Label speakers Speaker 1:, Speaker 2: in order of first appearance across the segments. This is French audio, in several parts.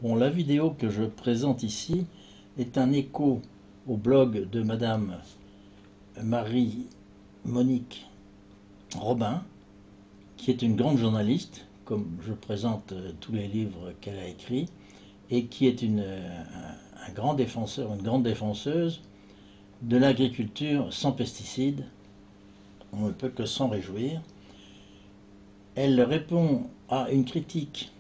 Speaker 1: Bon, la vidéo que je présente ici est un écho au blog de Madame Marie-Monique Robin, qui est une grande journaliste, comme je présente tous les livres qu'elle a écrits, et qui est un grand défenseur, une grande défenseuse de l'agriculture sans pesticides. On ne peut que s'en réjouir. Elle répond à une critique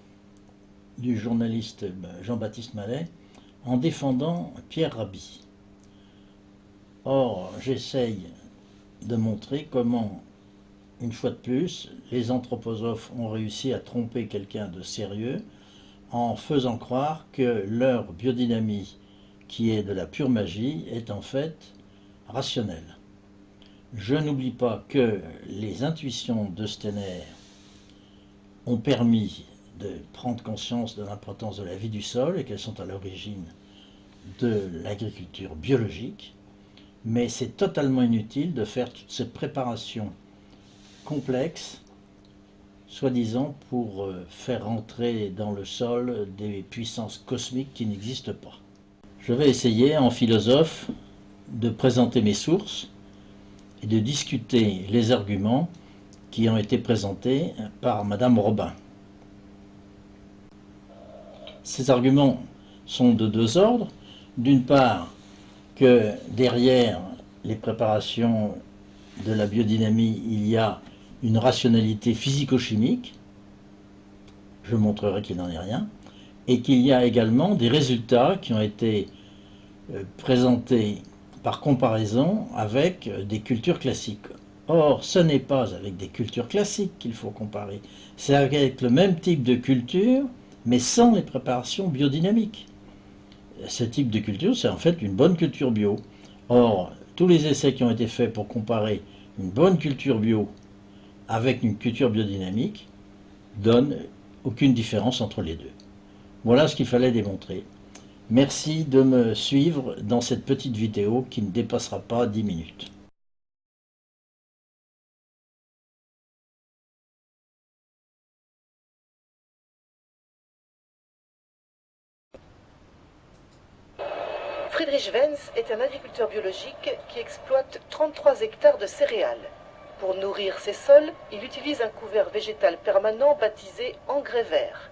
Speaker 1: du journaliste Jean-Baptiste Mallet en défendant Pierre Rabhi. Or, j'essaye de montrer comment, une fois de plus, les anthroposophes ont réussi à tromper quelqu'un de sérieux en faisant croire que leur biodynamie, qui est de la pure magie, est en fait rationnelle. Je n'oublie pas que les intuitions de Steiner ont permis de prendre conscience de l'importance de la vie du sol et qu'elles sont à l'origine de l'agriculture biologique, mais c'est totalement inutile de faire toute cette préparation complexe, soi-disant pour faire entrer dans le sol des puissances cosmiques qui n'existent pas. Je vais essayer, en philosophe, de présenter mes sources et de discuter les arguments qui ont été présentés par Madame Robin. Ces arguments sont de deux ordres. D'une part, que derrière les préparations de la biodynamie, il y a une rationalité physico-chimique, je montrerai qu'il n'en est rien, et qu'il y a également des résultats qui ont été présentés par comparaison avec des cultures classiques. Or, ce n'est pas avec des cultures classiques qu'il faut comparer, c'est avec le même type de culture, mais sans les préparations biodynamiques. Ce type de culture, c'est en fait une bonne culture bio. Or, tous les essais qui ont été faits pour comparer une bonne culture bio avec une culture biodynamique donnent aucune différence entre les deux. Voilà ce qu'il fallait démontrer. Merci de me suivre dans cette petite vidéo qui ne dépassera pas 10 minutes.
Speaker 2: Friedrich Wenz est un agriculteur biologique qui exploite 33 hectares de céréales. Pour nourrir ses sols, il utilise un couvert végétal permanent baptisé engrais vert.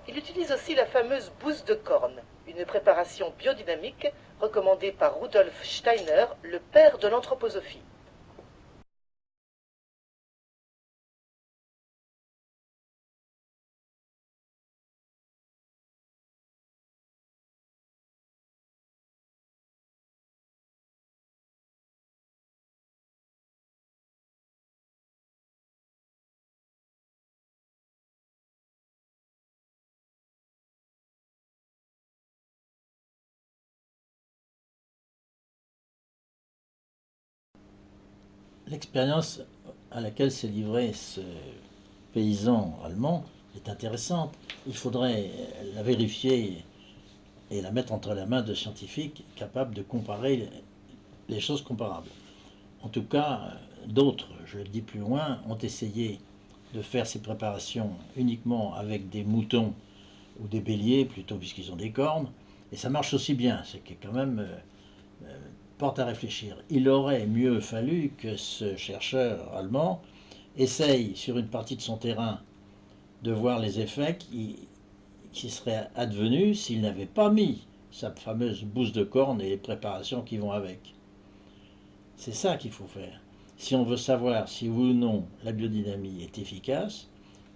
Speaker 2: Il utilise aussi la fameuse bouse de corne, une préparation biodynamique recommandée par Rudolf Steiner, le père de l'anthroposophie.
Speaker 1: L'expérience à laquelle s'est livré ce paysan allemand est intéressante. Il faudrait la vérifier et la mettre entre les mains de scientifiques capables de comparer les choses comparables. En tout cas, d'autres, je le dis plus loin, ont essayé de faire ces préparations uniquement avec des moutons ou des béliers, plutôt puisqu'ils ont des cornes, et ça marche aussi bien, ce qui est quand même porte à réfléchir. Il aurait mieux fallu que ce chercheur allemand essaye sur une partie de son terrain de voir les effets qui seraient advenus s'il n'avait pas mis sa fameuse bouse de corne et les préparations qui vont avec. C'est ça qu'il faut faire. Si on veut savoir si oui ou non la biodynamie est efficace,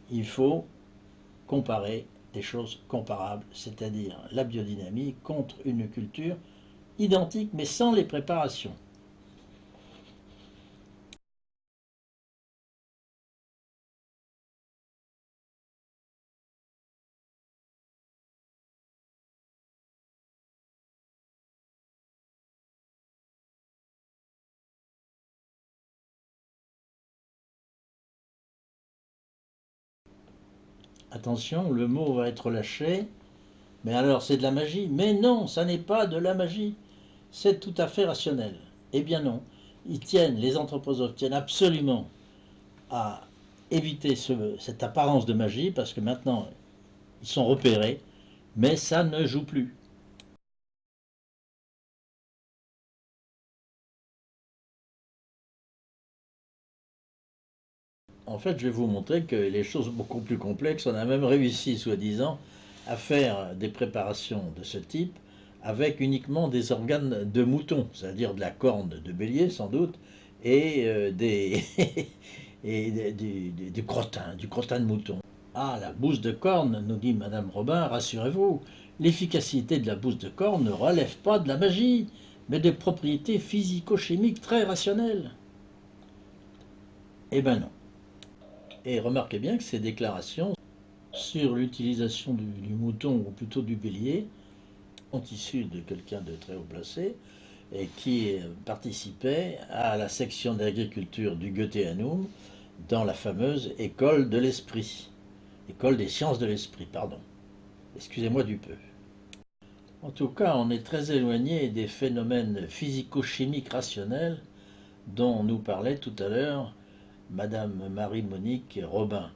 Speaker 1: il faut comparer des choses comparables, c'est-à-dire la biodynamie contre une culture identique mais sans les préparations. Attention, le mot va être lâché, mais alors c'est de la magie. Mais non, ça n'est pas de la magie. C'est tout à fait rationnel. Eh bien non, les anthroposophes tiennent absolument à éviter cette apparence de magie, parce que maintenant, ils sont repérés, mais ça ne joue plus. En fait, je vais vous montrer que les choses sont beaucoup plus complexes. On a même réussi, soi-disant, à faire des préparations de ce type avec uniquement des organes de mouton, c'est-à-dire de la corne de bélier sans doute, et du crottin de mouton. Ah, la bouse de corne, nous dit Madame Robin, rassurez-vous, l'efficacité de la bouse de corne ne relève pas de la magie, mais de propriétés physico-chimiques très rationnelles. Eh ben non. Et remarquez bien que ces déclarations sur l'utilisation du mouton, ou plutôt du bélier, sont issues de quelqu'un de très haut placé, et qui participait à la section d'agriculture du Goetheanum dans la fameuse école de l'esprit. École des sciences de l'esprit, pardon. Excusez-moi du peu. En tout cas, on est très éloigné des phénomènes physico-chimiques rationnels dont nous parlait tout à l'heure Madame Marie-Monique Robin.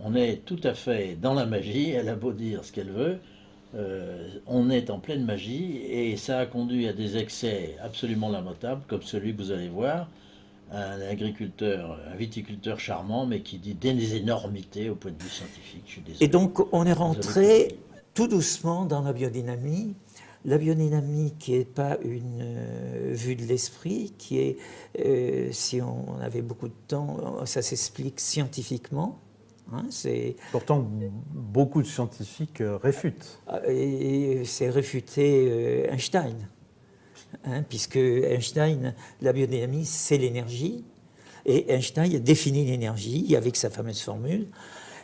Speaker 1: On est tout à fait dans la magie, elle a beau dire ce qu'elle veut, on est en pleine magie et ça a conduit à des excès absolument lamentables comme celui que vous allez voir, un agriculteur, un viticulteur charmant mais qui dit des énormités au point de vue scientifique, je suis désolé.
Speaker 3: Et donc on est rentré tout doucement dans la biodynamie. La biodynamie qui n'est pas une vue de l'esprit, qui est, si on avait beaucoup de temps, ça s'explique scientifiquement. Hein,
Speaker 4: pourtant, beaucoup de scientifiques réfutent.
Speaker 3: Et c'est réfuté Einstein, hein, puisque Einstein, la biodynamie, c'est l'énergie. Et Einstein a défini l'énergie avec sa fameuse formule.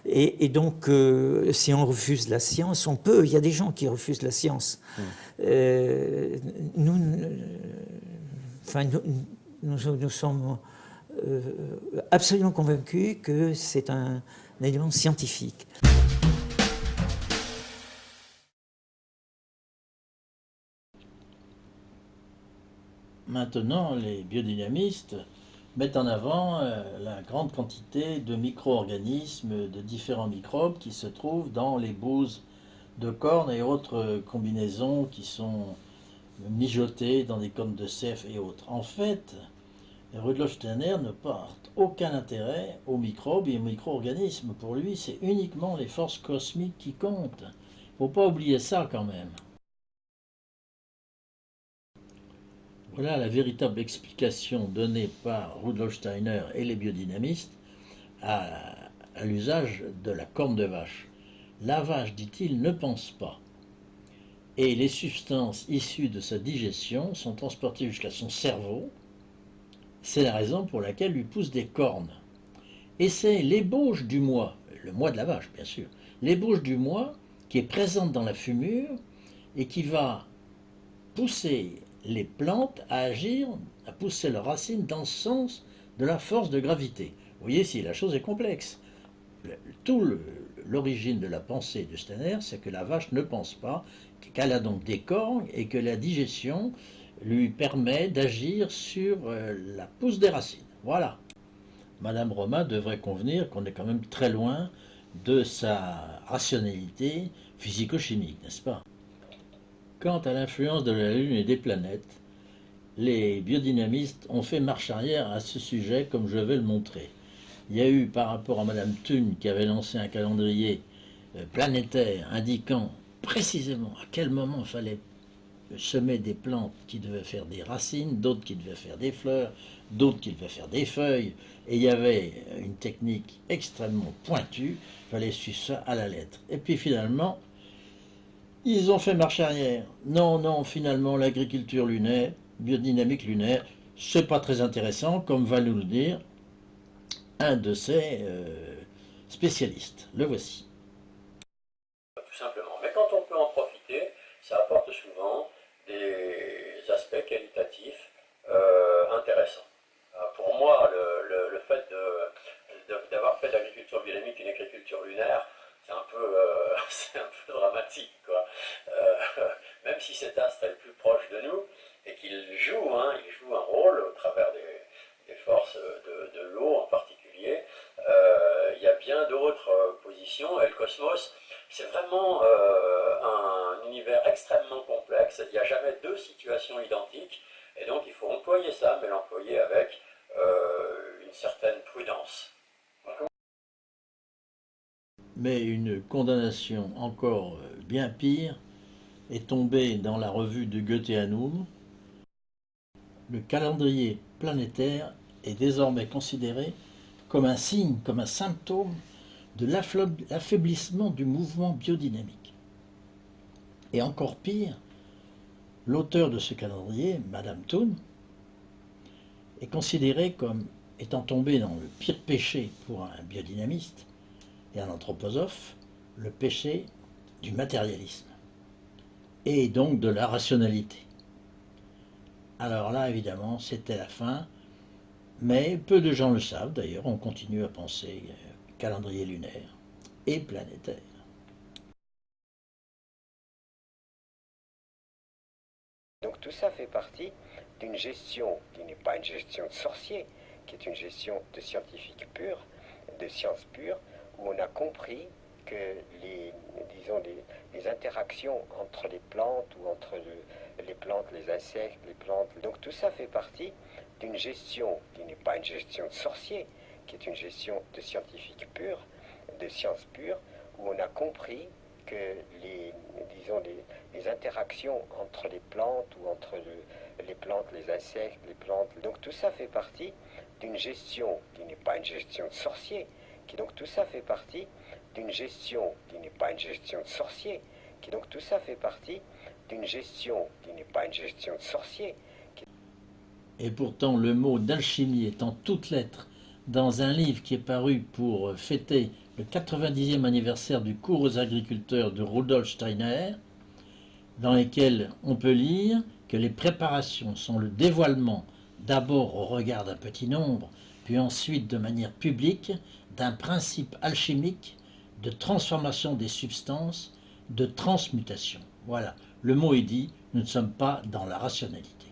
Speaker 3: Et donc, si on refuse la science, on peut. Il y a des gens qui refusent la science. Nous sommes absolument convaincus que c'est un élément scientifique.
Speaker 1: Maintenant, les biodynamistes mettent en avant la grande quantité de micro-organismes, de différents microbes qui se trouvent dans les bouses de cornes et autres combinaisons qui sont mijotées dans des cornes de cerf et autres. En fait, Rudolf Steiner ne porte aucun intérêt aux microbes et aux micro-organismes. Pour lui, c'est uniquement les forces cosmiques qui comptent. Il ne faut pas oublier ça quand même. Voilà la véritable explication donnée par Rudolf Steiner et les biodynamistes à l'usage de la corne de vache. La vache, dit-il, ne pense pas. Et les substances issues de sa digestion sont transportées jusqu'à son cerveau. C'est la raison pour laquelle lui poussent des cornes. Et c'est l'ébauche du moi, le moi de la vache bien sûr, l'ébauche du moi qui est présente dans la fumure et qui va pousser les plantes à agir, à pousser leurs racines dans le sens de la force de gravité. Vous voyez si la chose est complexe. L'origine de la pensée de Steiner, c'est que la vache ne pense pas, qu'elle a donc des cornes et que la digestion lui permet d'agir sur la pousse des racines. Voilà. Madame Romain devrait convenir qu'on est quand même très loin de sa rationalité physico-chimique, n'est-ce pas? Quant à l'influence de la Lune et des planètes, les biodynamistes ont fait marche arrière à ce sujet comme je vais le montrer. Il y a eu par rapport à Madame Thune qui avait lancé un calendrier planétaire indiquant précisément à quel moment il fallait semer des plantes qui devaient faire des racines, d'autres qui devaient faire des fleurs, d'autres qui devaient faire des feuilles, et il y avait une technique extrêmement pointue, il fallait suivre ça à la lettre. Et puis finalement, ils ont fait marche arrière. Non, non, finalement, l'agriculture lunaire, biodynamique lunaire, c'est pas très intéressant, comme va nous le dire un de ces spécialistes. Le voici.
Speaker 5: Tout simplement. Mais quand on peut en profiter, ça apporte souvent des aspects qualitatifs intéressants. Pour moi, le fait d'avoir fait de l'agriculture biodynamique une agriculture lunaire, c'est un peu dramatique, quoi. Même si cet astre est le plus proche de nous et qu'il joue, il joue un rôle au travers des forces de l'eau en particulier, il y a bien d'autres positions et le cosmos C'est vraiment un univers extrêmement complexe, il n'y a jamais deux situations identiques, et donc il faut employer ça, mais l'employer avec une certaine prudence.
Speaker 1: Mais une condamnation encore bien pire est tombée dans la revue de Goetheanum. Le calendrier planétaire est désormais considéré comme un signe, comme un symptôme de l'affaiblissement du mouvement biodynamique. Et encore pire, l'auteur de ce calendrier, Madame Thun, est considérée comme étant tombée dans le pire péché pour un biodynamiste et un anthroposophe, le péché du matérialisme et donc de la rationalité. Alors là, évidemment, c'était la fin, mais peu de gens le savent d'ailleurs, on continue à penser calendrier lunaire et planétaire.
Speaker 6: Donc tout ça fait partie d'une gestion qui n'est pas une gestion de sorcier, qui est une gestion de scientifique pur, de science pure, où on a compris que les interactions entre les plantes ou entre les plantes, les insectes, les plantes, donc tout ça fait partie d'une gestion qui n'est pas une gestion de sorcier, qui est une gestion de scientifique pur, de science pure, où on a compris que les interactions entre les plantes ou entre les plantes, les insectes, les plantes, donc tout ça fait partie d'une gestion qui n'est pas une gestion de sorcier, donc tout ça fait partie d'une gestion qui n'est pas une gestion de sorcier, donc tout ça fait partie d'une gestion qui n'est pas une gestion de sorcier.
Speaker 1: Et pourtant, le mot d'alchimie est en toutes lettres dans un livre qui est paru pour fêter le 90e anniversaire du cours aux agriculteurs de Rudolf Steiner, dans lequel on peut lire que les préparations sont le dévoilement, d'abord au regard d'un petit nombre, puis ensuite de manière publique, d'un principe alchimique de transformation des substances, de transmutation. Voilà, le mot est dit, nous ne sommes pas dans la rationalité.